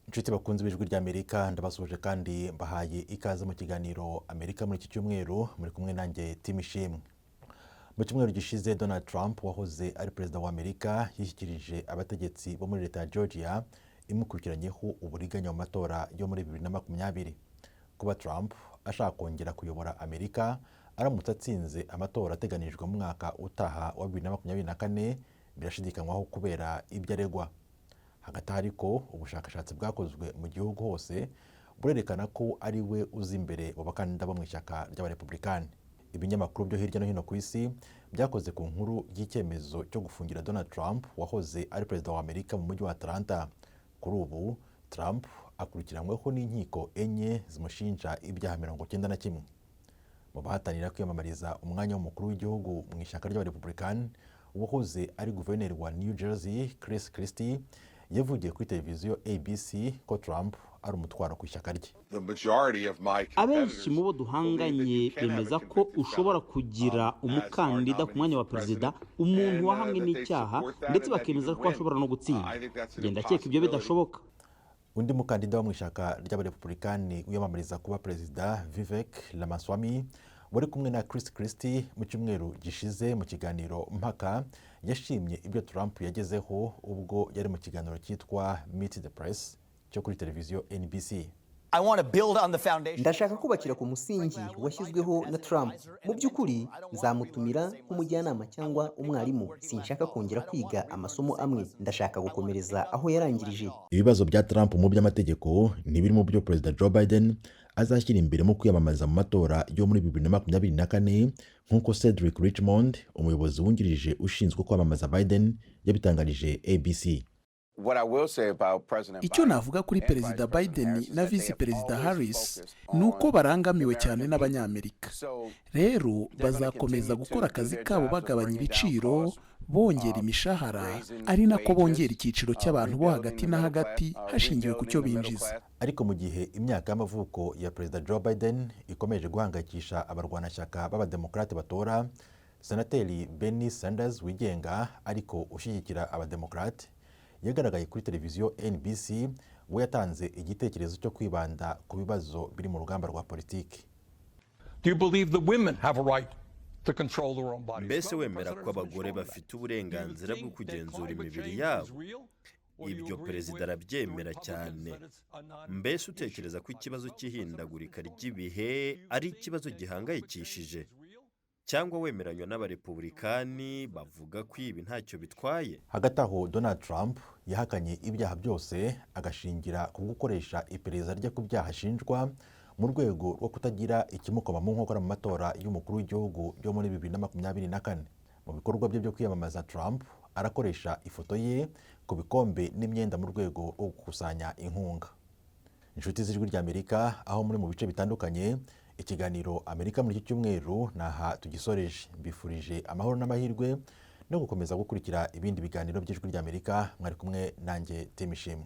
Inshuti bakunze b'ijwi ry'Amerika ndabasuje kandi mbahaye ikaze mu kiganiro Amerika muri iki cyumweru muri kumwe nanjye Tim Ishimwe. Mu cyumweru gishize Donald Trump wahoze ari perezida wa Amerika yishyikirije abategetsi bo muri Leta ya Georgia imukurikiranyeho uburiganya mu matora yo muri 2020. Kuba Trump ashaka kongera kuyobora Amerika aramutse atsinze amatora ateganijwe mu mwaka utaha wa 2024 birashidikanywaho kubera ibyo aregwa. Hagati ariko ubushakashatsi bwakozwe mu gihugu hose burerekana ko ari we uzi imbere mu bakandida bo mu ishyaka ry'abarepublikani. Ibinyamakuru byo hirya no hino ku isi byakoze ku nkuru y'icyemezo cyo gufungira Donald Trump wahoze ari perezida wa Amerika mu mujyi wa Atlanta. Kuri ubu Trump akurikiranyweho n'inkiko enye zimushinja ibyaha 91. Mu bahatanira kwiyamamariza umwanya w'umukuru w'igihugu mu ishyaka ry'abarepublikani, uwahoze ari guverineri wa New Jersey Chris Christie yavugiye kuri televiziyo ABC ko Trump ari umutwaro ku ishyaka rye. Abenshi mu bo duhanganye bemeza ko ushobora kugira umukandida ku mwanya wa perezida umuntu wahamwe n'icyaha ndetse bakemeza ko ashobora no gutsinda. Ngenda cyeka ibyo bidashoboka. Undi mukandida wo mu ishyaka ry'abarepublikani wiyamamariza kuba perezida Vivek Ramaswamy wari kumwe na Chris Christie mu cyumweru gishize mu kiganiro mpaka yashimye ibyo Trump yagezeho ubwo yari mu kiganiro cyitwa Meet the Press cyo kuri televiziyo NBC. Ndashaka kubakira ku musingi washyizweho na Trump. Mu by'ukuri nzamutumira nk'umujyanama cyangwa umwarimu. Sinshaka kongera kwiga amasomo amwe. Ndashaka gukomereza aho yarangirije. Ibibazo bya Trump mu by'amategeko ntibiri mu byo Perezida Joe Biden azashyira imbere mu kwiyamamaza mu matora yo muri 2024 nk'uko Cedric Richmond, umuyobozi wungirije ushinzwe kwamamaza Biden, yabitangarije ABC. Icyo navuga kuri Perezida Biden na Visi Perezida Harris ni uko barangamiwe cyane n'Abanyamerika. Rero bazakomeza gukora akazi kabo bagabanya ibiciro, bongera imishahara, ari nako bongera icyiciro cy'abantu bo hagati na hagati hashingiwe ku cyo binjiza. Ariko mu gihe imyaka y'amavuko ya Perezida Joe Biden ikomeje guhangayikisha abarwanashyaka b'abademokrate batora, Senateri Bernie Sanders wigenga ariko ushyigikira abademokrate yagaragaye kuri televiziyo NBC we yatanze igitekerezo cyo kwibanda ku bibazo biri mu rugamba rwa politiki. Mbese wemera ko abagore bafite uburenganzira bwo kugenzura imibiri yabo? Ibyo perezida arabyemera cyane. Mbese utekereza ko ikibazo cy'ihindagurika ry'ibihe ari ikibazo gihangayikishije? Cyangwa wemeranywa n'abarepublikani bavuga ko ibi ntacyo bitwaye? Hagati aho Donald Trump yahakanye ibyaha byose agashingira ku gukoresha iperereza rye ku byaha ashinjwa mu rwego rwo kutagira ikimukoma mu nkokora mu matora y'umukuru w'igihugu yo muri 2024. Mu bikorwa bye byo kwiyamamaza, Trump arakoresha ifoto ye ku bikombe n'imyenda mu rwego rwo gukusanya inkunga. Inshuti z'ijwi ry'Amerika aho muri mu bice bitandukanye, ikiganiro Amerika muri iki cyumweru naha tugisoreje. Mbifurije amahoro n'amahirwe no gukomeza gukurikira ibindi biganiro by'ijwi ry'Amerika. Mwari kumwe nanjye Tim Ishimwe.